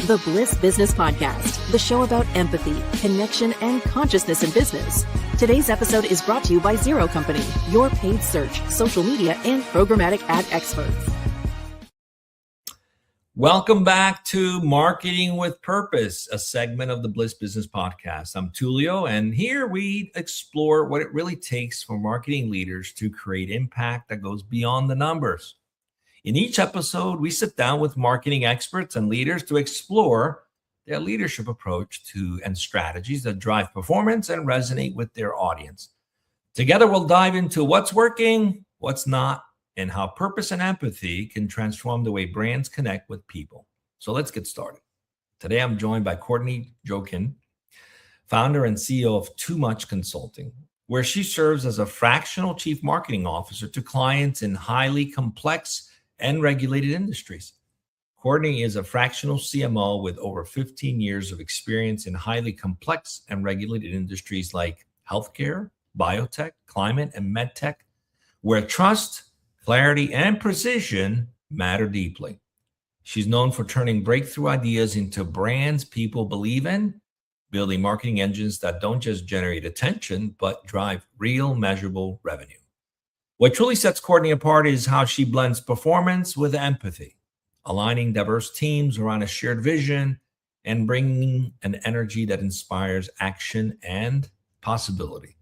The Bliss Business Podcast, the show about empathy, connection, and consciousness in business. Today's episode is brought to you by Zero Company, your paid search, social media, and programmatic ad experts. Welcome back to Marketing with Purpose, a segment of the Bliss Business Podcast. I'm Tulio, and here we explore what it really takes for marketing leaders to create impact that goes beyond the numbers. In each episode, we sit down with marketing experts and leaders to explore their leadership approach to and strategies that drive performance and resonate with their audience. Together, we'll dive into what's working, what's not, and how purpose and empathy can transform the way brands connect with people. So let's get started. Today, I'm joined by Courtney Joaquin, founder and CEO of Too Much Consulting, where she serves as a fractional chief marketing officer to clients in highly complex and regulated industries. Courtney is a fractional CMO with over 15 years of experience in highly complex and regulated industries like healthcare, biotech, climate, and medtech, where trust, clarity, and precision matter deeply. She's known for turning breakthrough ideas into brands people believe in, building marketing engines that don't just generate attention, but drive real measurable revenue. What truly sets Courtney apart is how she blends performance with empathy, aligning diverse teams around a shared vision and bringing an energy that inspires action and possibility.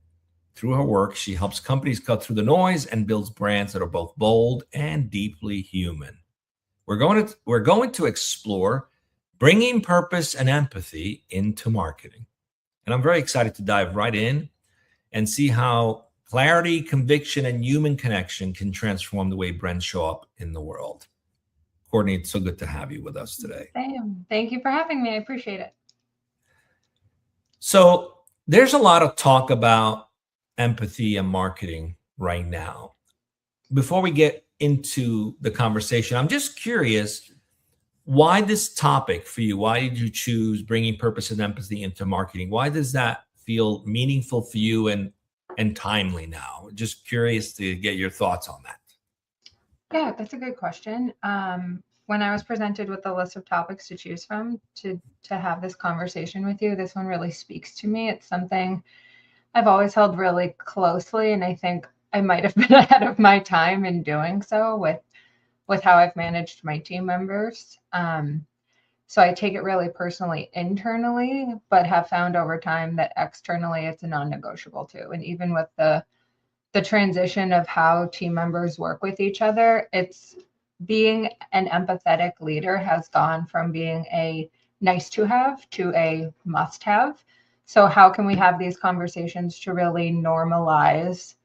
Through her work, she helps companies cut through the noise and builds brands that are both bold and deeply human. We're going to explore bringing purpose and empathy into marketing. And I'm very excited to dive right in and see how clarity, conviction, and human connection can transform the way brands show up in the world. Courtney, it's so good to have you with us today. Thank you for having me. I appreciate it. So there's a lot of talk about empathy and marketing right now. Before we get into the conversation, I'm just curious, why this topic for you? Why did you choose bringing purpose and empathy into marketing? Why does that feel meaningful for you and timely now? Just curious to get your thoughts on that. Yeah, that's a good question. When I was presented with a list of topics to choose from to have this conversation with you, this one really speaks to me. It's something I've always held really closely, and I think I might have been ahead of my time in doing so with how I've managed my team members. So I take it really personally internally, but have found over time that externally it's a non-negotiable too. And even with the transition of how team members work with each other, it's being an empathetic leader has gone from being a nice to have to a must have. So how can we have these conversations to really normalize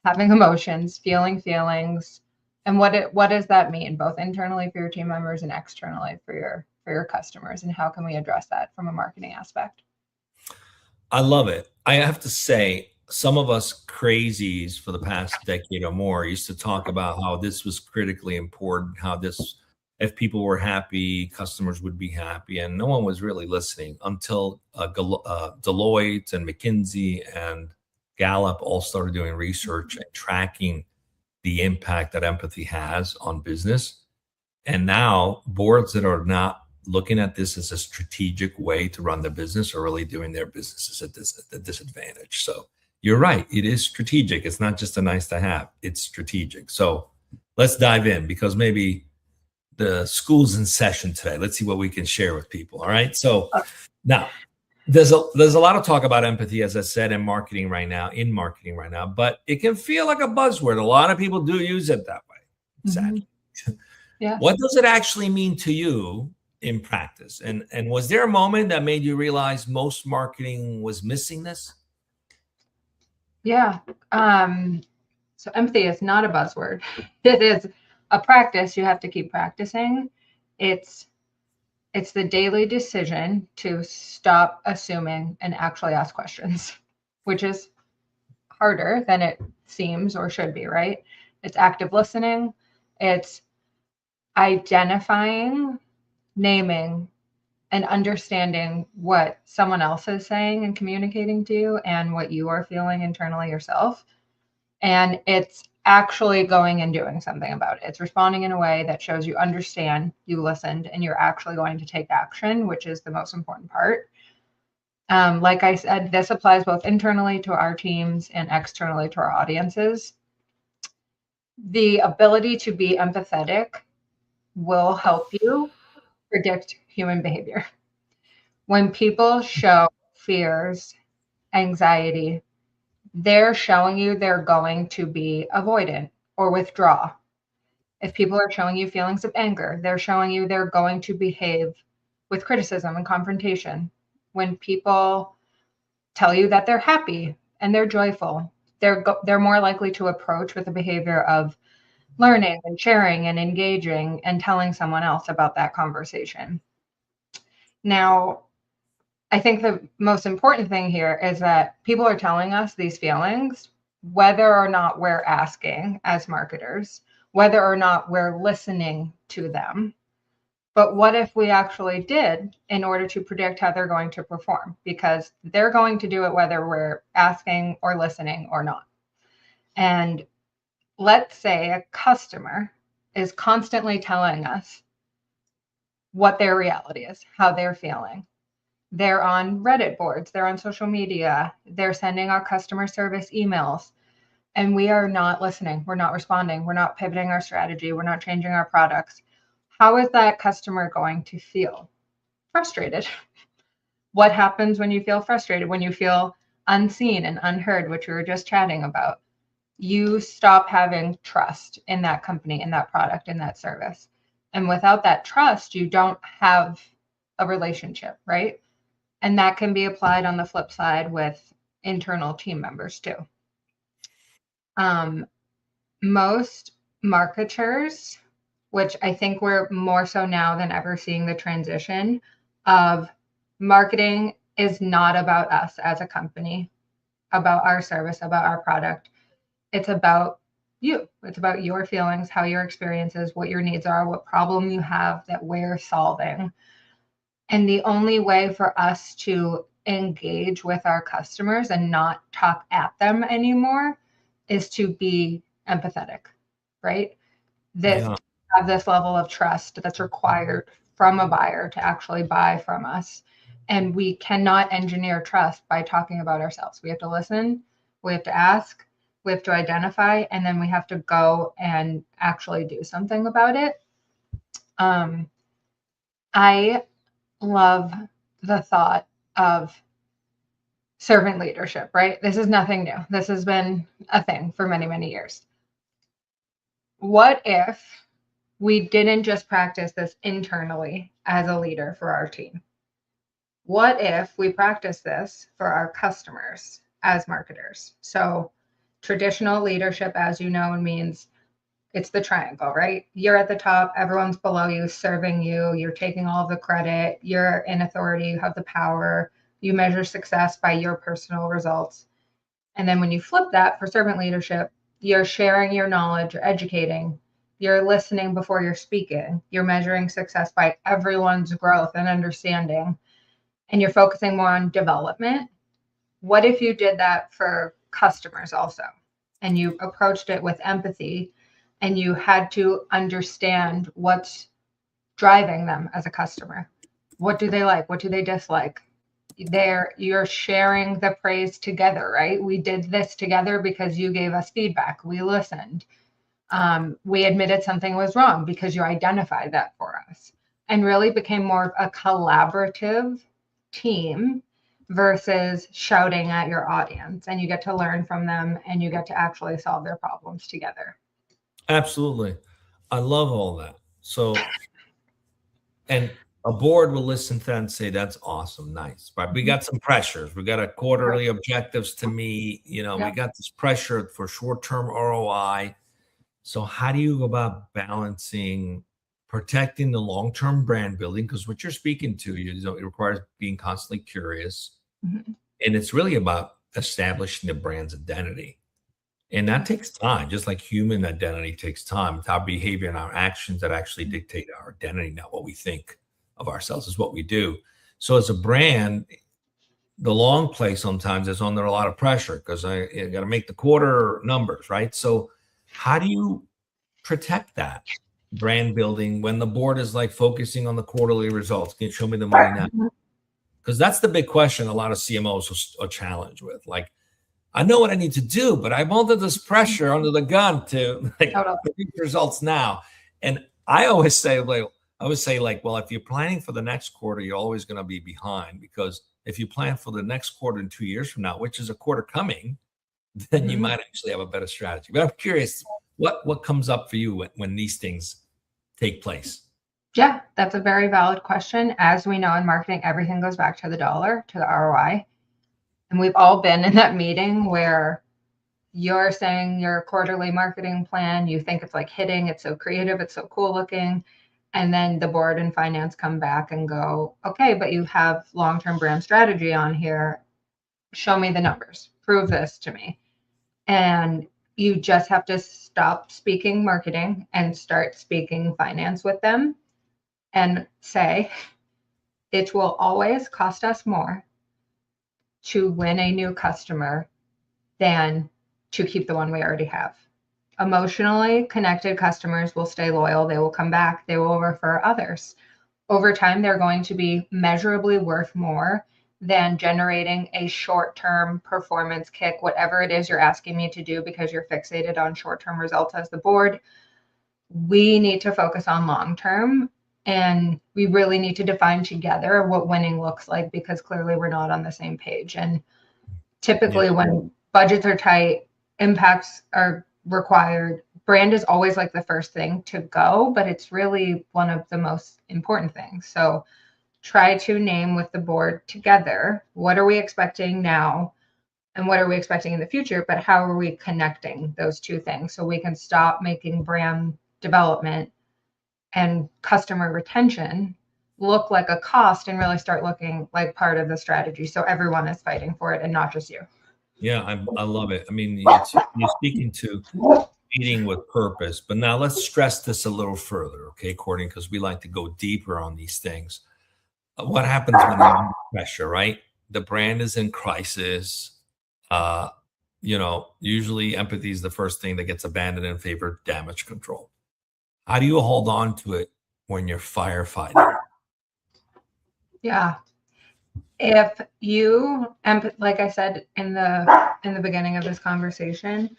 having emotions, feeling feelings, and what does that mean, both internally for your team members and externally for your customers, and how can we address that from a marketing aspect? I love it. I have to say, some of us crazies for the past decade or more used to talk about how this was critically important, how this, if people were happy, customers would be happy, and no one was really listening until Deloitte and McKinsey and Gallup all started doing research and tracking the impact that empathy has on business. And now boards that are not looking at this as a strategic way to run their business are really doing their businesses at a disadvantage. So you're right. It is strategic. It's not just a nice to have. It's strategic. So let's dive in, because maybe the school's in session today. Let's see what we can share with people. All right. So now there's a lot of talk about empathy, as I said, in marketing right now, but it can feel like a buzzword. A lot of people do use it that way. Sadly. Mm-hmm. Yeah. What does it actually mean to you in practice? And was there a moment that made you realize most marketing was missing this? Yeah. So empathy is not a buzzword. It is a practice you have to keep practicing. It's the daily decision to stop assuming and actually ask questions, which is harder than it seems or should be, right? It's active listening. It's identifying, naming, and understanding what someone else is saying and communicating to you and what you are feeling internally yourself. And it's actually going and doing something about it. It's responding in a way that shows you understand, you listened, and you're actually going to take action, which is the most important part. Like I said, this applies both internally to our teams and externally to our audiences. The ability to be empathetic will help you predict human behavior. When people show fears, anxiety, they're showing you they're going to be avoidant or withdraw. If people are showing you feelings of anger, they're showing you they're going to behave with criticism and confrontation. When people tell you that they're happy and they're joyful, they're more likely to approach with a behavior of learning and sharing and engaging and telling someone else about that conversation. Now, I think the most important thing here is that people are telling us these feelings, whether or not we're asking as marketers, whether or not we're listening to them. But what if we actually did in order to predict how they're going to perform? Because they're going to do it whether we're asking or listening or not. And let's say a customer is constantly telling us what their reality is, how they're feeling. They're on Reddit boards, they're on social media, they're sending our customer service emails, and we are not listening. We're not responding. We're not pivoting our strategy. We're not changing our products. How is that customer going to feel? Frustrated. What happens when you feel frustrated? When you feel unseen and unheard, which we were just chatting about, you stop having trust in that company, in that product, in that service. And without that trust, you don't have a relationship, right? And that can be applied on the flip side with internal team members too. Most marketers, which I think we're more so now than ever seeing the transition of marketing is not about us as a company, about our service, about our product. It's about you. It's about your feelings, how your experiences, what your needs are, what problem you have that we're solving. And the only way for us to engage with our customers and not talk at them anymore is to be empathetic, right? Have this level of trust that's required from a buyer to actually buy from us. And we cannot engineer trust by talking about ourselves. We have to listen, we have to ask, we have to identify, and then we have to go and actually do something about it. I love the thought of servant leadership, right? This is nothing new. This has been a thing for many, many years. What if we didn't just practice this internally as a leader for our team? What if we practice this for our customers as marketers? So traditional leadership, as you know, means it's the triangle, right? You're at the top, everyone's below you, serving you, you're taking all of the credit, you're in authority, you have the power, you measure success by your personal results. And then when you flip that for servant leadership, you're sharing your knowledge, you're educating, you're listening before you're speaking, you're measuring success by everyone's growth and understanding, and you're focusing more on development. What if you did that for customers also? And you approached it with empathy, and you had to understand what's driving them as a customer. What do they like? What do they dislike? You're sharing the praise together, right? We did this together because you gave us feedback. We listened. We admitted something was wrong because you identified that for us, and really became more of a collaborative team versus shouting at your audience. And you get to learn from them, and you get to actually solve their problems together. Absolutely. I love all that. So, and a board will listen to that and say, that's awesome. Nice. But we got some pressures. We got a quarterly objectives to meet, we got this pressure for short-term ROI. So how do you go about balancing protecting the long-term brand building? Because what you're speaking to, it requires being constantly curious. Mm-hmm. And it's really about establishing the brand's identity. And that takes time, just like human identity takes time. It's our behavior and our actions that actually dictate our identity, not what we think of ourselves is what we do. So as a brand, the long play sometimes is under a lot of pressure because I got to make the quarter numbers, right? So How do you protect that brand building when the board is like focusing on the quarterly results? Can you show me the money now? Because that's the big question a lot of CMOs are challenged with. Like, I know what I need to do, but I'm under this pressure, under the gun to like produce results now. And I always say, well, if you're planning for the next quarter, you're always going to be behind, because if you plan for the next quarter in 2 years from now, which is a quarter coming, then you might actually have a better strategy. But I'm curious, what comes up for you when these things take place? Yeah, that's a very valid question. As we know in marketing, everything goes back to the dollar, to the ROI. And we've all been in that meeting where you're saying your quarterly marketing plan, you think it's like hitting, it's so creative, it's so cool looking. And then the board and finance come back and go, okay, but you have long-term brand strategy on here. Show me the numbers, prove this to me. And you just have to stop speaking marketing and start speaking finance with them and say, it will always cost us more to win a new customer than to keep the one we already have. Emotionally connected customers will stay loyal. They will come back. They will refer others. Over time, they're going to be measurably worth more than generating a short-term performance kick, whatever it is you're asking me to do because you're fixated on short-term results as the board. We need to focus on long-term, and we really need to define together what winning looks like, because clearly we're not on the same page. And typically when budgets are tight, impacts are required, brand is always like the first thing to go, but it's really one of the most important things. So try to name with the board together, what are we expecting now and what are we expecting in the future, but how are we connecting those two things so we can stop making brand development and customer retention look like a cost and really start looking like part of the strategy. So everyone is fighting for it and not just you. Yeah, I love it. I mean, you're speaking to leading with purpose, but now let's stress this a little further, okay, Courtney, because we like to go deeper on these things. What happens when you're under pressure, right? The brand is in crisis. Usually empathy is the first thing that gets abandoned in favor of damage control. How do you hold on to it when you're firefighting? Yeah. If you, like I said in the beginning of this conversation,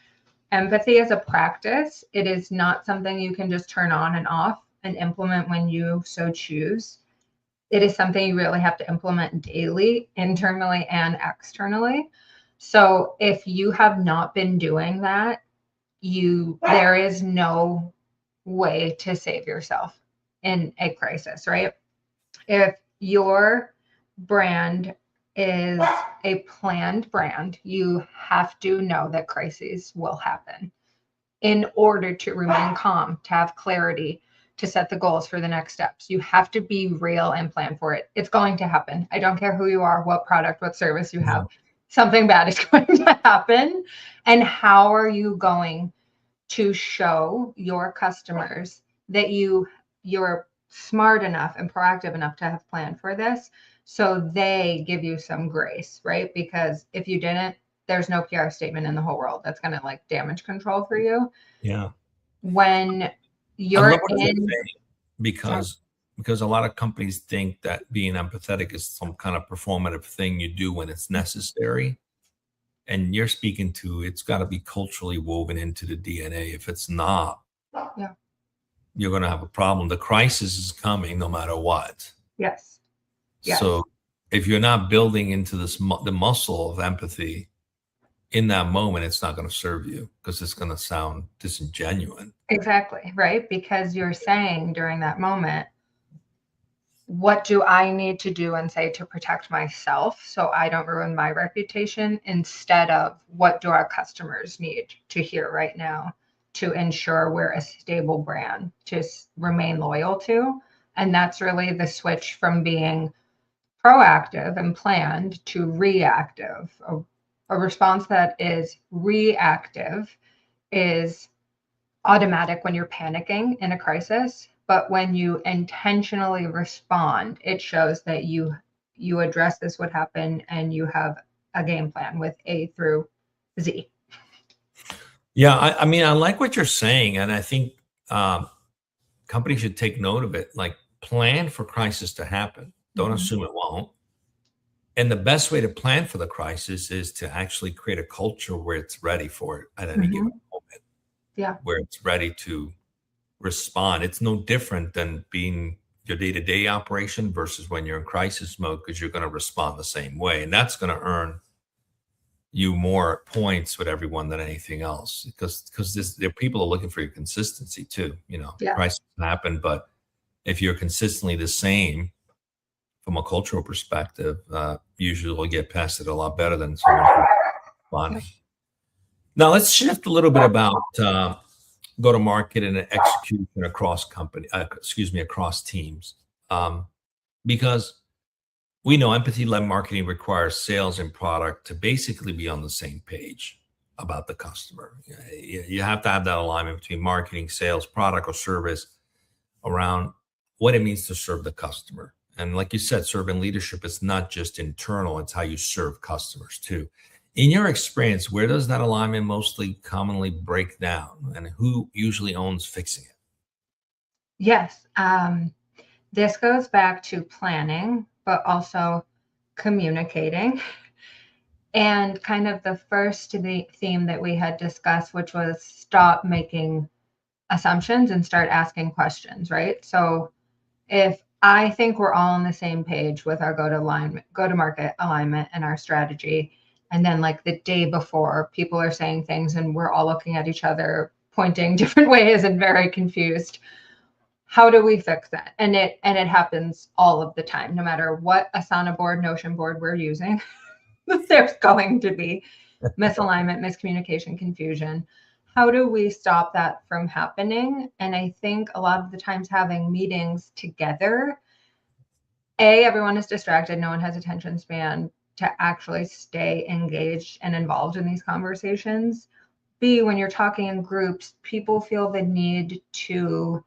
empathy is a practice. It is not something you can just turn on and off and implement when you so choose. It is something you really have to implement daily, internally and externally. So if you have not been doing that, there is no way to save yourself in a crisis, right? If your brand is a planned brand, you have to know that crises will happen in order to remain calm, to have clarity, to set the goals for the next steps. You have to be real and plan for it. It's going to happen. I don't care who you are, what product, what service you have. Something bad is going to happen. And how are you going to show your customers that you're smart enough and proactive enough to have planned for this, so they give you some grace, right? Because if you didn't, there's no PR statement in the whole world that's going to like damage control for you. Yeah. When you're in, because a lot of companies think that being empathetic is some kind of performative thing you do when it's necessary. And you're speaking to, it's got to be culturally woven into the DNA. If it's not, you're going to have a problem. The crisis is coming no matter what. Yes. So if you're not building into the muscle of empathy in that moment, it's not going to serve you, because it's going to sound disingenuous. Exactly. Right. Because you're saying during that moment, what do I need to do and say to protect myself so I don't ruin my reputation, instead of what do our customers need to hear right now to ensure we're a stable brand to remain loyal to. And that's really the switch from being proactive and planned to reactive. A response that is reactive is automatic when you're panicking in a crisis, but when you intentionally respond, it shows that you address this would happen and you have a game plan with A through Z. Yeah, I mean, I like what you're saying, and I think companies should take note of it. Like, plan for crisis to happen. Don't Mhm. assume it won't. And the best way to plan for the crisis is to actually create a culture where it's ready for it at any given Mhm. moment, Yeah. where it's ready to respond. It's no different than being your day-to-day operation versus when you're in crisis mode, because you're going to respond the same way. And that's going to earn you more points with everyone than anything else, because this there people are looking for your consistency too. Yeah. Crisis happen, but if you're consistently the same from a cultural perspective, usually will get past it a lot better than someone who's responding. Now let's shift a little bit about go to market and execution across across teams, because we know empathy-led marketing requires sales and product to basically be on the same page about the customer. You have to have that alignment between marketing, sales, product, or service around what it means to serve the customer. And like you said, serving leadership is not just internal, it's how you serve customers too. In your experience, where does that alignment mostly commonly break down, and who usually owns fixing it? Yes. This goes back to planning, but also communicating. And kind of the first theme that we had discussed, which was stop making assumptions and start asking questions, right? So if I think we're all on the same page with our go to market alignment and our strategy, and then like the day before, people are saying things and we're all looking at each other, pointing different ways and very confused. How do we fix that? And it happens all of the time, no matter what Asana board, Notion board we're using. There's going to be misalignment, miscommunication, confusion. How do we stop that from happening? And I think a lot of the times having meetings together, everyone is distracted, no one has attention span to actually stay engaged and involved in these conversations. B, when you're talking in groups, people feel the need to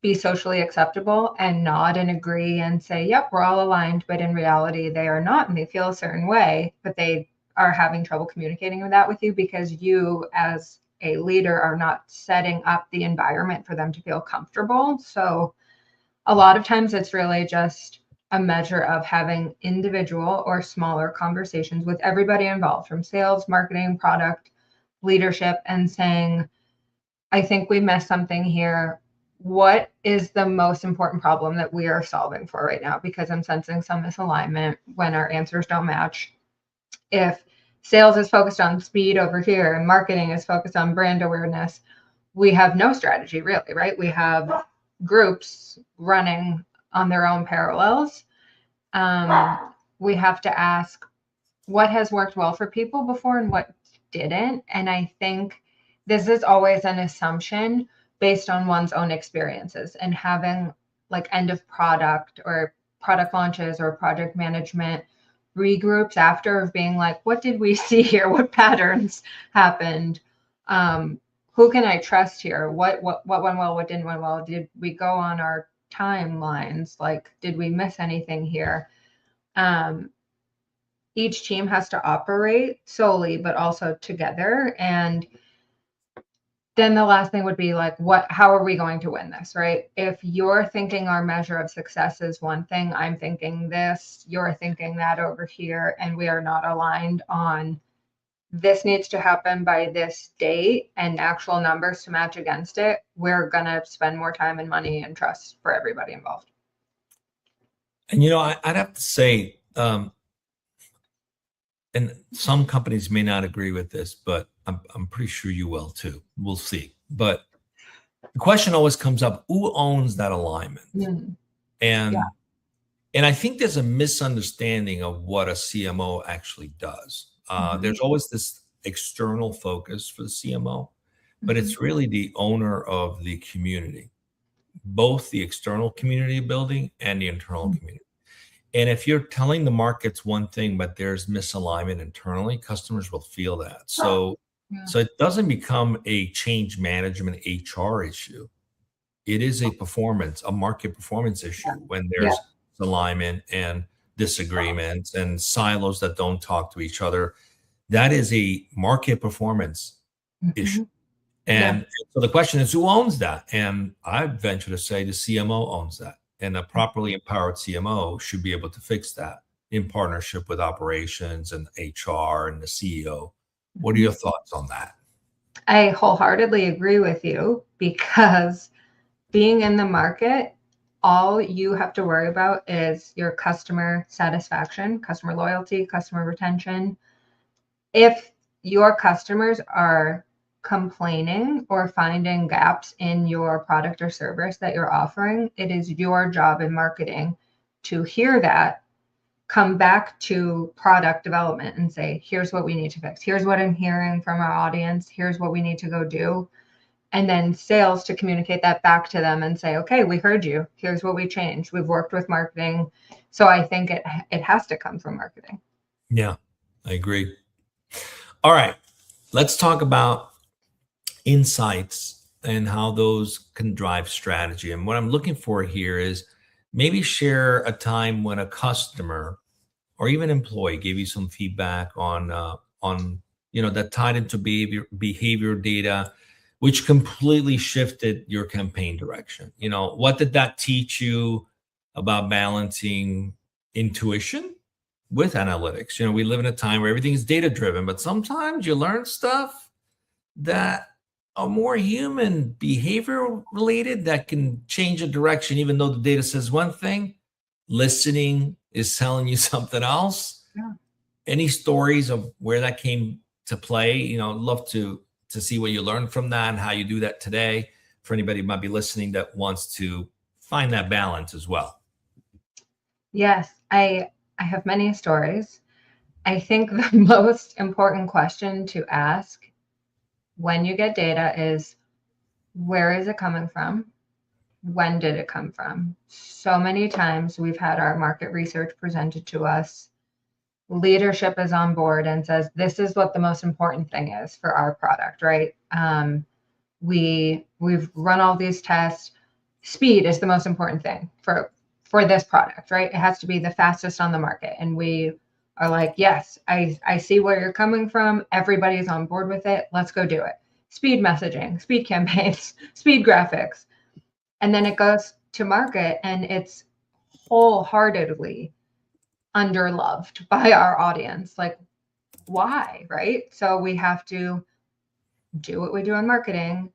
be socially acceptable and nod and agree and say, yep, we're all aligned, but in reality, they are not, and they feel a certain way, but they are having trouble communicating with that with you because you, as a leader, are not setting up the environment for them to feel comfortable. So a lot of times it's really just a measure of having individual or smaller conversations with everybody involved, from sales, marketing, product, leadership, and saying, I think we missed something here. What is the most important problem that we are solving for right now? Because I'm sensing some misalignment when our answers don't match. If sales is focused on speed over here and marketing is focused on brand awareness, we have no strategy really, right? We have groups running on their own parallels. We have to ask what has worked well for people before and what didn't. And I think this is always an assumption based on one's own experiences, and having like end of product or product launches or project management regroups after, of being like, what did we see here? What patterns happened? Who can I trust here? What went well? What didn't went well? Did we go on our timelines? Like, did we miss anything here? Each team has to operate solely, but also together. And then the last thing would be like, how are we going to win this, right? If you're thinking our measure of success is one thing, I'm thinking this, you're thinking that over here, and we are not aligned on this needs to happen by this date and actual numbers to match against it, we're going to spend more time and money and trust for everybody involved. And I'd have to say, and some companies may not agree with this, but I'm pretty sure you will too. We'll see. But the question always comes up: who owns that alignment? And Yeah. and I think there's a misunderstanding of what a CMO actually does. There's always this external focus for the CMO, but it's really the owner of the community, both the external community building and the internal community. And if you're telling the markets one thing, but there's misalignment internally, customers will feel that. So it doesn't become a change management HR issue. It is a market performance issue when there's alignment and disagreements and silos that don't talk to each other. That is a market performance issue. Mhm. And Yeah. so the question is, who owns that? And I venture to say the CMO owns that. And a properly empowered CMO should be able to fix that in partnership with operations and HR and the CEO. What are Mhm. your thoughts on that? I wholeheartedly agree with you because being in the market, all you have to worry about is your customer satisfaction, customer loyalty, customer retention. If your customers are complaining or finding gaps in your product or service that you're offering, it is your job in marketing to hear that, come back to product development and say, here's what we need to fix. Here's what I'm hearing from our audience. Here's what we need to go do. And then sales to communicate that back to them and say, okay, we heard you. Here's what we changed. We've worked with marketing. So I think it has to come from marketing. Yeah, I agree. All right, let's talk about insights and how those can drive strategy. And what I'm looking for here is maybe share a time when a customer or even employee gave you some feedback on that tied into behavior data, which completely shifted your campaign direction. What did that teach you about balancing intuition with analytics? We live in a time where everything is data driven, but sometimes you learn stuff that are more human behavior related that can change a direction, even though the data says one thing. Listening is telling you something else. Yeah. Any stories of where that came to play? I'd love to see what you learned from that and how you do that today for anybody who might be listening that wants to find that balance as well. Yes, I have many stories. I think the most important question to ask when you get data is, where is it coming from? When did it come from? So many times we've had our market research presented to us. Leadership is on board and says, this is what the most important thing is for our product, right? We've run all these tests. Speed is the most important thing for this product, right? It has to be the fastest on the market. And we are like, yes, I see where you're coming from. Everybody's on board with it. Let's go do it. Speed messaging, speed campaigns, speed graphics. And then it goes to market and it's wholeheartedly underloved by our audience. Like, why, right? So we have to do what we do in marketing,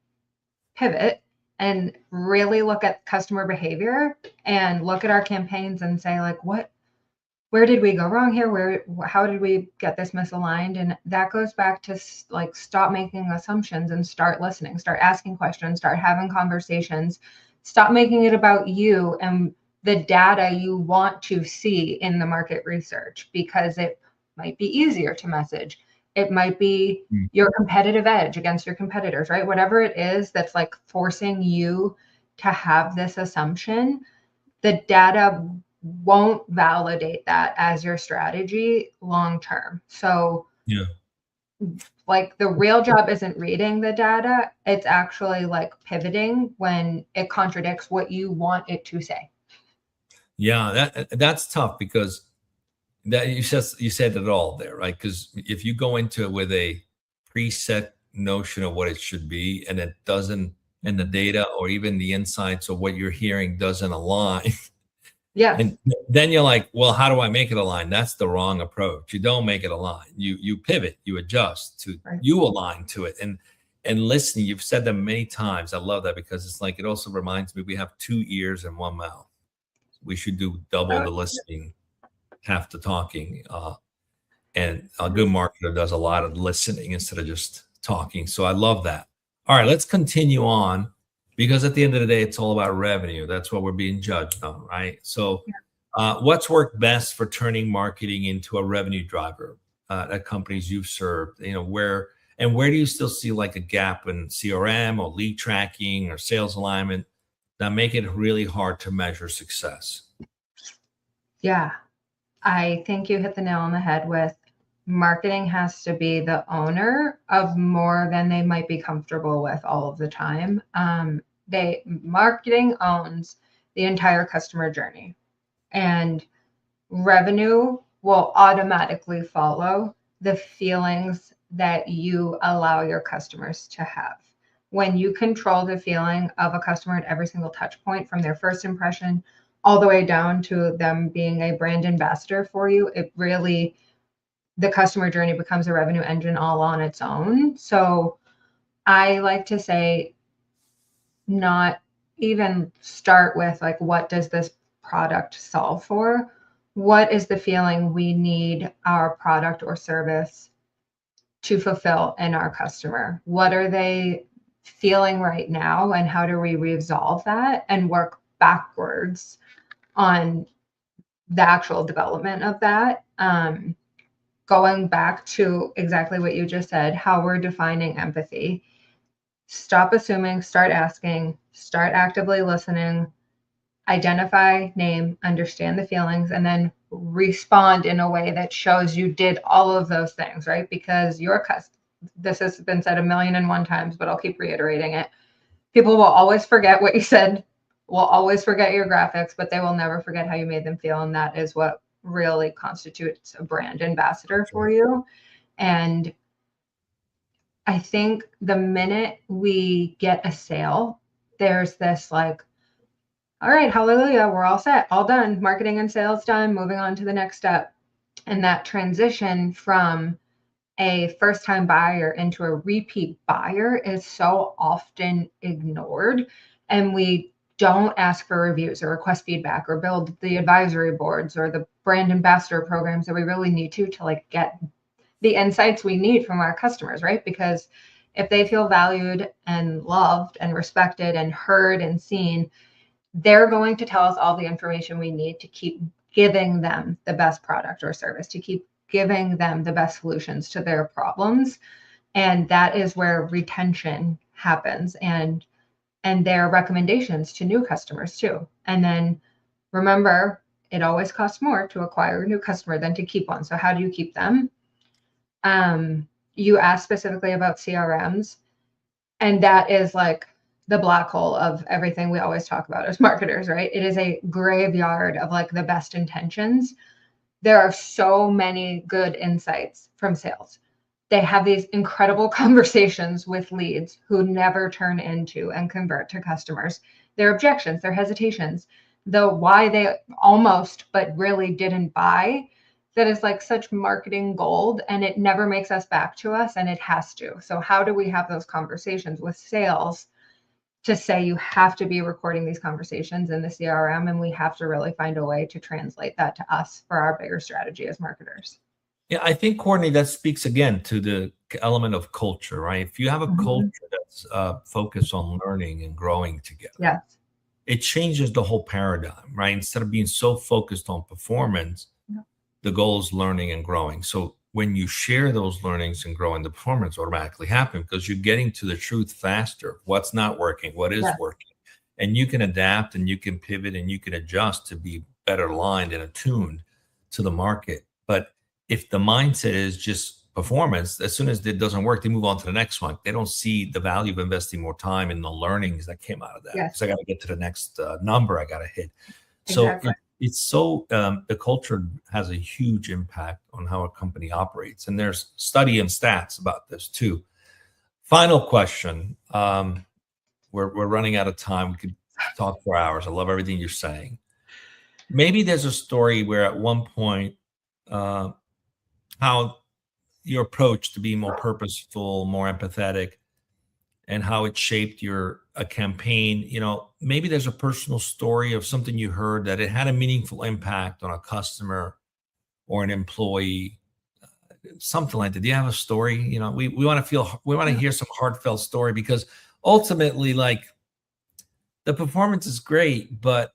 pivot, and really look at customer behavior and look at our campaigns and say, like, where did we go wrong here? How did we get this misaligned? And that goes back to like, stop making assumptions and start listening, start asking questions, start having conversations, stop making it about you and the data you want to see in the market research, because it might be easier to message. It might be your competitive edge against your competitors, right? Whatever it is that's like forcing you to have this assumption, the data won't validate that as your strategy long term. So Yeah. like the real job isn't reading the data. It's actually like pivoting when it contradicts what you want it to say. Yeah, that's tough because that you said it all there, right? Because if you go into it with a preset notion of what it should be and it doesn't, and the data or even the insights or what you're hearing doesn't align, Yes. and then you're like, well, how do I make it align? That's the wrong approach. You don't make it align. You pivot, you adjust to, Right. you align to it. And listening, you've said that many times. I love that because it's like, it also reminds me we have 2 ears and 1 mouth. We should do double the listening, half the talking. And a good marketer does a lot of listening instead of just talking. So I love that. All right, let's continue on, because at the end of the day, it's all about revenue. That's what we're being judged on, right? So what's worked best for turning marketing into a revenue driver at companies you've served? Where do you still see like a gap in CRM or lead tracking or sales alignment that make it really hard to measure success? Yeah, I think you hit the nail on the head with marketing has to be the owner of more than they might be comfortable with all of the time. Marketing owns the entire customer journey, and revenue will automatically follow the feelings that you allow your customers to have. When you control the feeling of a customer at every single touch point, from their first impression all the way down to them being a brand ambassador for you, it really, the customer journey becomes a revenue engine all on its own. So I like to say, not even start with like, what does this product solve for? What is the feeling we need our product or service to fulfill in our customer? What are they feeling right now? And how do we resolve that and work backwards on the actual development of that? Going back to exactly what you just said, how we're defining empathy. Stop assuming, start asking, start actively listening, identify, name, understand the feelings, and then respond in a way that shows you did all of those things, right? Because this has been said 1,000,001 times, but I'll keep reiterating it. People will always forget what you said, will always forget your graphics, but they will never forget how you made them feel. And that is what really constitutes a brand ambassador for you. And I think the minute we get a sale, there's this like, all right, hallelujah, we're all set, all done, marketing and sales done, moving on to the next step. And that transition from a first-time buyer into a repeat buyer is so often ignored. And we don't ask for reviews or request feedback or build the advisory boards or the brand ambassador programs that we really need to like get the insights we need from our customers, right? Because if they feel valued and loved and respected and heard and seen, they're going to tell us all the information we need to keep giving them the best product or service, to keep giving them the best solutions to their problems. And that is where retention happens, and their recommendations to new customers too. And then remember, it always costs more to acquire a new customer than to keep one. So how do you keep them? You asked specifically about CRMs, and that is like the black hole of everything we always talk about as marketers, right? It is a graveyard of like the best intentions. There are so many good insights from sales. They have these incredible conversations with leads who never turn into and convert to customers. Their objections, their hesitations, the why they almost but really didn't buy, that is like such marketing gold, and it never makes us back to us, and it has to. So how do we have those conversations with sales to say you have to be recording these conversations in the CRM, and we have to really find a way to translate that to us for our bigger strategy as marketers? Yeah, I think, Courtney, that speaks again to the element of culture, right? If you have a culture that's focused on learning and growing together, Yes, it changes the whole paradigm, right? Instead of being so focused on performance, the goal is learning and growing. So when you share those learnings and growing, the performance automatically happens because you're getting to the truth faster. What's not working, what is working. And you can adapt and you can pivot and you can adjust to be better aligned and attuned to the market. But if the mindset is just performance, as soon as it doesn't work, they move on to the next one. They don't see the value of investing more time in the learnings that came out of that. Because I got to get to the next number I got to hit. Exactly. So it's so the culture has a huge impact on how a company operates. And there's study and stats about this too. Final question. We're running out of time. We could talk for hours. I love everything you're saying. Maybe there's a story where at one point, how your approach to be more purposeful, more empathetic, and how it shaped a campaign. Maybe there's a personal story of something you heard that it had a meaningful impact on a customer or an employee, something like that. Do you have a story? We want to hear some heartfelt story, because ultimately, like, the performance is great, but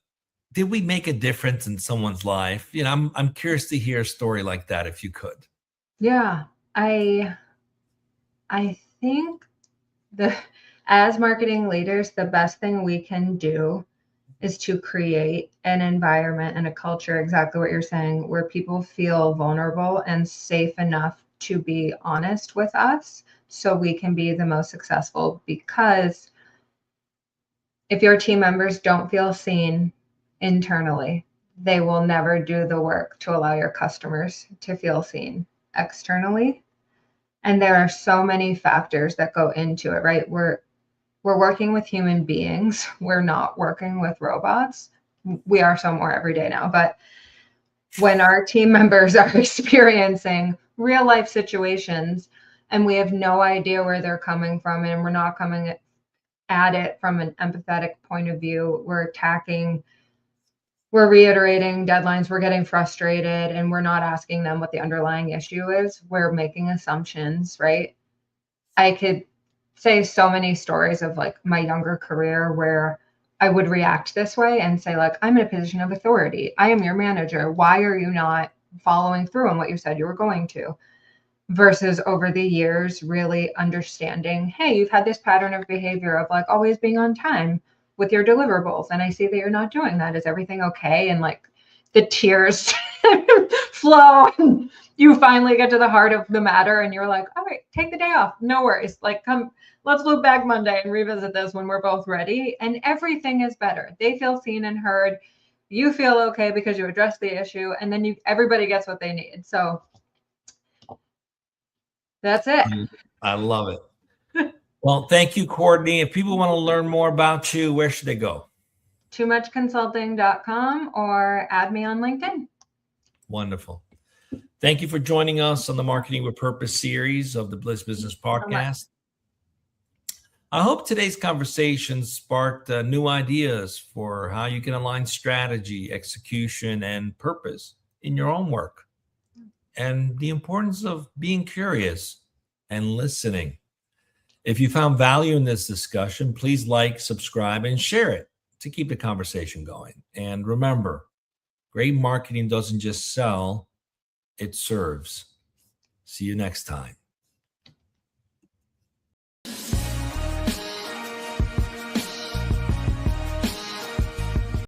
did we make a difference in someone's life? I'm curious to hear a story like that, if you could. Yeah, I think as marketing leaders, the best thing we can do is to create an environment and a culture, exactly what you're saying, where people feel vulnerable and safe enough to be honest with us so we can be the most successful. Because if your team members don't feel seen internally, they will never do the work to allow your customers to feel seen externally. And there are so many factors that go into it, right? We're working with human beings. We're not working with robots. We are so more every day now. But when our team members are experiencing real life situations and we have no idea where they're coming from, and we're not coming at it from an empathetic point of view, we're reiterating deadlines, we're getting frustrated, and we're not asking them what the underlying issue is. We're making assumptions, right? I could say so many stories of like my younger career where I would react this way and say, like, I'm in a position of authority. I am your manager. Why are you not following through on what you said you were going to? Versus over the years, really understanding, hey, you've had this pattern of behavior of like always being on time with your deliverables. And I see that you're not doing that. Is everything okay? And like the tears flow. And you finally get to the heart of the matter and you're like, all right, take the day off. No worries. Like, come, let's loop back Monday and revisit this when we're both ready. And everything is better. They feel seen and heard. You feel okay because you addressed the issue, and then everybody gets what they need. So that's it. I love it. Well, thank you, Courtney. If people want to learn more about you, where should they go? TooMuchConsulting.com or add me on LinkedIn. Wonderful. Thank you for joining us on the Marketing with Purpose series of the Bliss Business Podcast. I hope today's conversation sparked new ideas for how you can align strategy, execution, and purpose in your own work, and the importance of being curious and listening. If you found value in this discussion, please like, subscribe, and share it to keep the conversation going. And remember, great marketing doesn't just sell, it serves. See you next time.